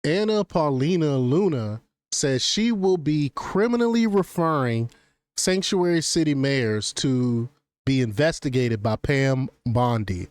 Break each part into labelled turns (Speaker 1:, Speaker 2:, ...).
Speaker 1: Paulina Luna says she will be criminally referring sanctuary city mayors to be investigated by Pam Bondi.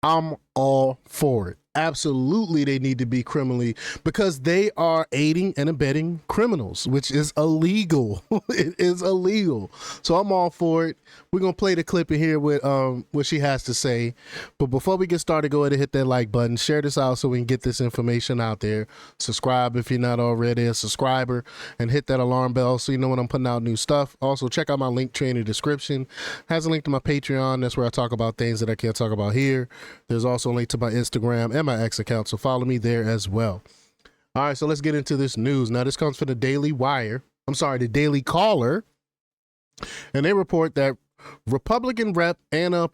Speaker 1: I'm all for it. Absolutely, they need to be criminally, because they are aiding and abetting criminals, which is illegal. It is illegal. So I'm all for it. We're gonna play the clip in here with what she has to say. But before we get started, go ahead and hit that like button. Share this out so we can get this information out there. Subscribe if you're not already a subscriber, and hit that alarm bell so you know when I'm putting out new stuff. Also, check out my link tree in the description. Has a link to my Patreon. That's where I talk about things that I can't talk about here. There's also a link to my Instagram and my X account, so follow me there as well. All right, so let's get into this news. Now, this comes from the Daily Caller, and they report that Republican Rep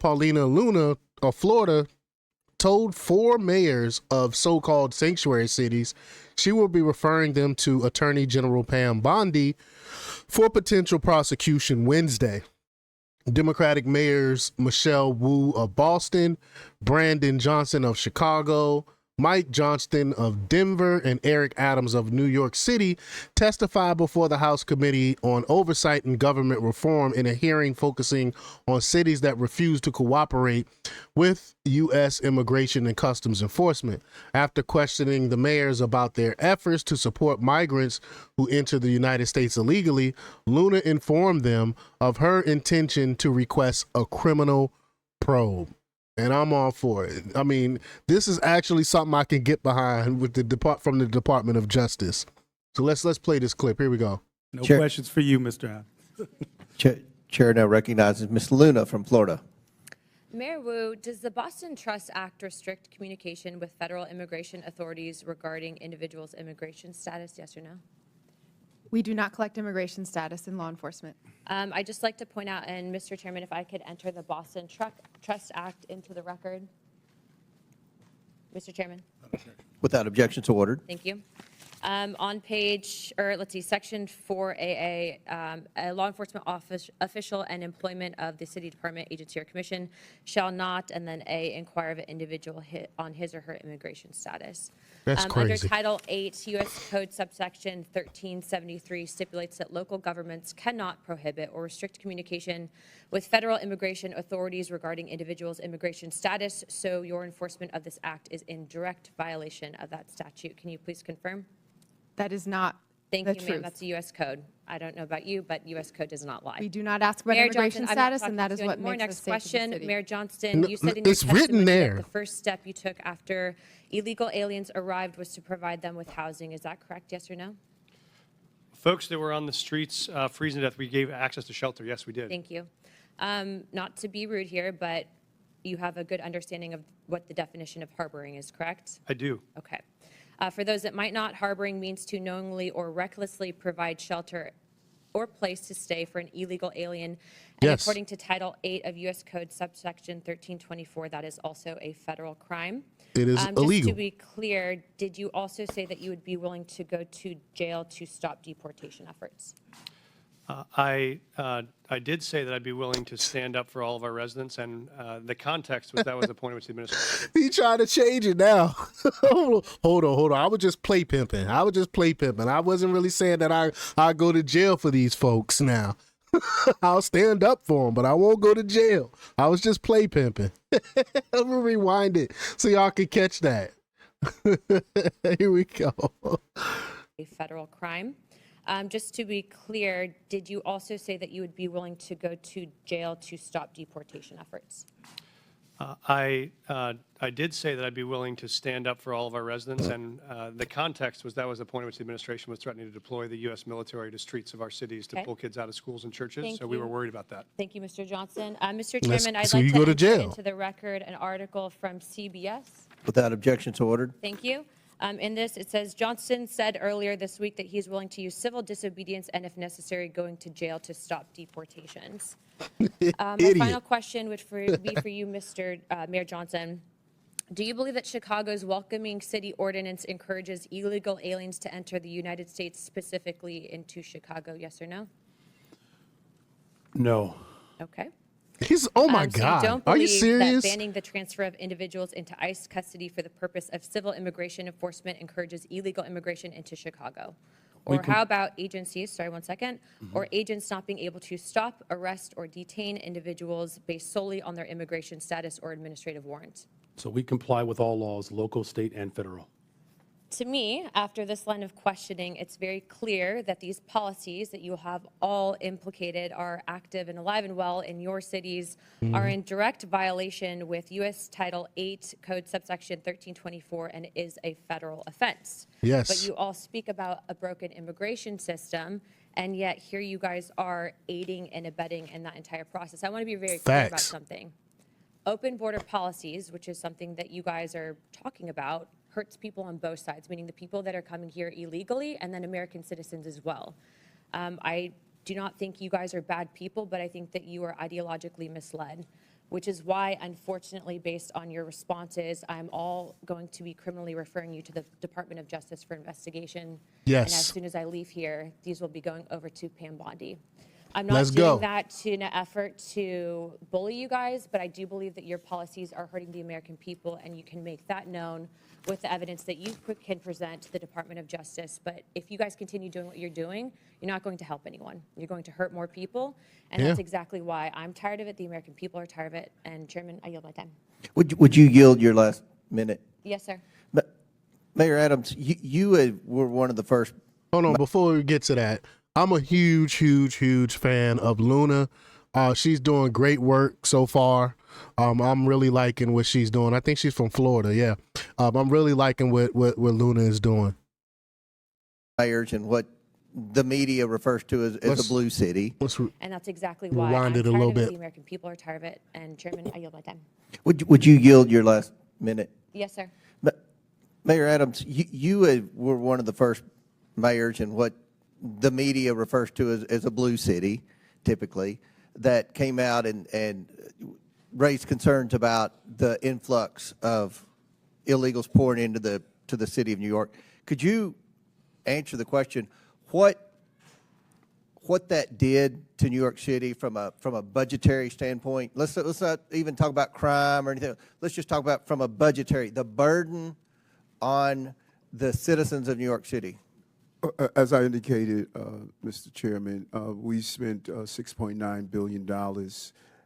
Speaker 1: Paulina Luna of Florida told 4 mayors of so-called sanctuary cities she will be referring them to Attorney General Pam Bondi for potential prosecution Wednesday. Democratic mayors Michelle Wu of Boston, Brandon Johnson of Chicago, Mike Johnston of Denver, and Eric Adams of New York City testified before the House Committee on Oversight and Government Reform in a hearing focusing on cities that refuse to cooperate with U.S. Immigration and Customs Enforcement. After questioning the mayors about their efforts to support migrants who enter the United States illegally, Luna informed them of her intention to request a criminal probe. And I'm all for it. I mean, this is actually something I can get behind with from the Department of Justice. So let's play this clip. Here we go.
Speaker 2: No questions for you, Mr.
Speaker 3: Adams. Chair now recognizes Ms. Luna from Florida.
Speaker 4: Mayor Wu, does the Boston Trust Act restrict communication with federal immigration authorities regarding individuals' immigration status, yes or no?
Speaker 5: We do not collect immigration status in law enforcement.
Speaker 4: I'd just like to point out, and Mr. Chairman, if I could enter the Boston Trust Act into the record. Mr. Chairman.
Speaker 3: Without objection, so ordered.
Speaker 4: Thank you. On section 4AA, a law enforcement official and employment of the city department, agency, or commission shall not, and then A, inquire of an individual on his or her immigration status.
Speaker 1: That's crazy.
Speaker 4: Under Title 8, U.S. Code subsection 1373 stipulates that local governments cannot prohibit or restrict communication with federal immigration authorities regarding individuals' immigration status, so your enforcement of this act is in direct violation of that statute. Can you please confirm?
Speaker 5: That is not
Speaker 4: Thank
Speaker 5: the
Speaker 4: you,
Speaker 5: truth.
Speaker 4: ma'am. That's a U.S. code. I don't know about you, but U.S. code does not lie.
Speaker 5: We do not ask about
Speaker 4: Mayor
Speaker 5: immigration
Speaker 4: Johnson, I'm not
Speaker 5: status, and that is
Speaker 4: talking to
Speaker 5: what
Speaker 4: you anymore.
Speaker 5: makes
Speaker 4: Next
Speaker 5: us safe as a
Speaker 4: question,
Speaker 5: city.
Speaker 4: Mayor Johnston. You said in your
Speaker 1: it's written
Speaker 4: testimony
Speaker 1: there.
Speaker 4: that the first step you took after illegal aliens arrived was to provide them with housing. Is that correct? Yes or no?
Speaker 6: Folks that were on the streets freezing to death, we gave access to shelter. Yes, we did.
Speaker 4: Thank you. Not to be rude here, but you have a good understanding of what the definition of harboring is, correct?
Speaker 6: I do.
Speaker 4: Okay. For those that might not, harboring means to knowingly or recklessly provide shelter or place to stay for an illegal alien. And
Speaker 1: Yes.
Speaker 4: according to Title 8 of U.S. Code subsection 1324, that is also a federal crime.
Speaker 1: It is
Speaker 4: Just
Speaker 1: illegal.
Speaker 4: to be clear, did you also say that you would be willing to go to jail to stop deportation efforts?
Speaker 6: I did say that I'd be willing to stand up for all of our residents, and the context was that was the point at which the administration.
Speaker 1: He trying to change it now. Hold on. I was just play pimping. I wasn't really saying that I go to jail for these folks now. I'll stand up for them, but I won't go to jail. I was just play pimping. Let me rewind it so y'all can catch that. Here we go.
Speaker 4: A federal crime. Just to be clear, did you also say that you would be willing to go to jail to stop deportation efforts?
Speaker 6: I did say that I'd be willing to stand up for all of our residents, and the context was that was the point at which the administration was threatening to deploy the U.S. military to streets of our cities to
Speaker 4: Okay.
Speaker 6: pull kids out of schools and churches,
Speaker 4: Thank
Speaker 6: so we
Speaker 4: you.
Speaker 6: were worried about that.
Speaker 4: Thank you, Mr. Johnson. Mr. Chairman, I'd
Speaker 1: so
Speaker 4: like
Speaker 1: you
Speaker 4: to
Speaker 1: go to
Speaker 4: enter
Speaker 1: jail.
Speaker 4: into the record an article from CBS.
Speaker 3: Without objection, so ordered.
Speaker 4: Thank you. In this, it says, Johnson said earlier this week that he's willing to use civil disobedience and, if necessary, going to jail to stop deportations. My
Speaker 1: Idiot.
Speaker 4: final question would be for you, Mr. Mayor Johnson. Do you believe that Chicago's welcoming city ordinance encourages illegal aliens to enter the United States, specifically into Chicago? Yes or no?
Speaker 2: No.
Speaker 4: Okay.
Speaker 1: Oh my
Speaker 4: So
Speaker 1: God.
Speaker 4: you don't
Speaker 1: Are you
Speaker 4: believe
Speaker 1: serious?
Speaker 4: that banning the transfer of individuals into ICE custody for the purpose of civil immigration enforcement encourages illegal immigration into Chicago? Or how about agencies, sorry, one second, or agents not being able to stop, arrest, or detain individuals based solely on their immigration status or administrative warrant?
Speaker 2: So we comply with all laws, local, state, and federal.
Speaker 4: To me, after this line of questioning, it's very clear that these policies that you have all implicated are active and alive and well in your cities, are in direct violation with U.S. Title 8 Code subsection 1324, and is a federal offense.
Speaker 1: Yes.
Speaker 4: But you all speak about a broken immigration system, and yet here you guys are aiding and abetting in that entire process. I want to be very clear about
Speaker 1: Facts.
Speaker 4: something. Open border policies, which is something that you guys are talking about, hurts people on both sides, meaning the people that are coming here illegally and then American citizens as well. I do not think you guys are bad people, but I think that you are ideologically misled, which is why, unfortunately, based on your responses, I'm all going to be criminally referring you to the Department of Justice for investigation.
Speaker 1: Yes.
Speaker 4: And as soon as I leave here, these will be going over to Pam Bondi. I'm not
Speaker 1: Let's
Speaker 4: doing
Speaker 1: go.
Speaker 4: that in an effort to bully you guys, but I do believe that your policies are hurting the American people, and you can make that known with the evidence that you can present to the Department of Justice. But if you guys continue doing what you're doing, you're not going to help anyone. You're going to hurt more people, and that's
Speaker 1: Yeah.
Speaker 4: exactly why I'm tired of it. The American people are tired of it. And Chairman, I yield my time.
Speaker 3: Would you yield your last minute?
Speaker 4: Yes, sir.
Speaker 3: Mayor Adams, you were one of the first.
Speaker 1: Hold on, before we get to that, I'm a huge fan of Luna. She's doing great work so far. I'm really liking what she's doing. I think she's from Florida, yeah. I'm really liking what Luna is doing.
Speaker 3: Mayors and what the media refers to as a blue city.
Speaker 1: Let's
Speaker 4: And that's exactly why I'm
Speaker 1: rewind
Speaker 4: tired
Speaker 1: it a
Speaker 4: of
Speaker 1: little
Speaker 4: it.
Speaker 1: bit.
Speaker 4: The American people are tired of it. And Chairman, I yield my time.
Speaker 3: Would you yield your last minute?
Speaker 4: Yes, sir.
Speaker 3: Mayor Adams, you were one of the first mayors in what the media refers to as a blue city, typically, that came out and raised concerns about the influx of illegals pouring into the city of New York. Could you answer the question, what that did to New York City from a budgetary standpoint? Let's not even talk about crime or anything. Let's just talk about from a budgetary, the burden on the citizens of New York City.
Speaker 7: As I indicated, Mr. Chairman, we spent $6.9 billion,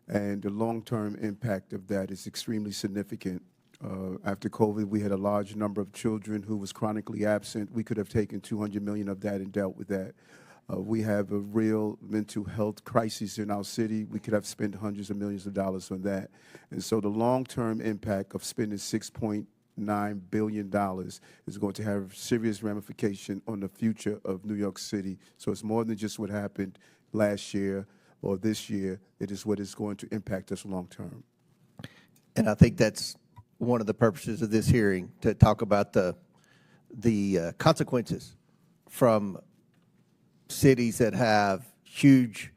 Speaker 7: and the long-term impact of that is extremely significant. After COVID, we had a large number of children who was chronically absent. We could have taken $200 million of that and dealt with that. We have a real mental health crisis in our city. We could have spent hundreds of millions of dollars on that. And so the long-term impact of spending $6.9 billion is going to have serious ramification on the future of New York City. So it's more than just what happened last year or this year. It is what is going to impact us long term.
Speaker 3: And I think that's one of the purposes of this hearing, to talk about the consequences from cities that have huge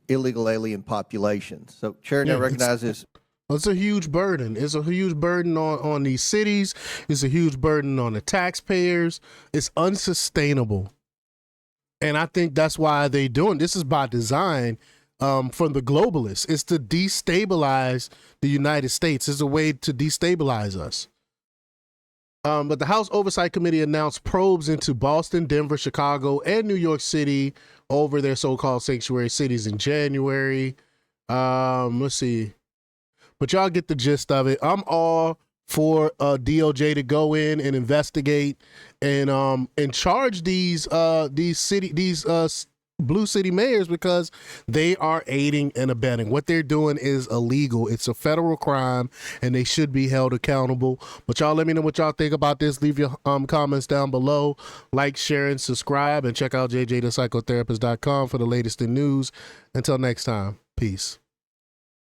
Speaker 3: illegal alien populations. So Chair now recognizes.
Speaker 1: It's a huge burden. It's a huge burden on these cities. It's a huge burden on the taxpayers. It's unsustainable. And I think that's why they're doing this. Is by design from the globalists. It's to destabilize the United States. It's a way to destabilize us. But the House Oversight Committee announced probes into Boston, Denver, Chicago, and New York City over their so-called sanctuary cities in January. Let's see. But y'all get the gist of it. I'm all for DOJ to go in and investigate and charge these blue city mayors, because they are aiding and abetting. What they're doing is illegal. It's a federal crime, and they should be held accountable. But y'all let me know what y'all think about this. Leave your comments down below. Like, share, and subscribe, and check out jjthepsychotherapist.com for the latest in news. Until next time, peace.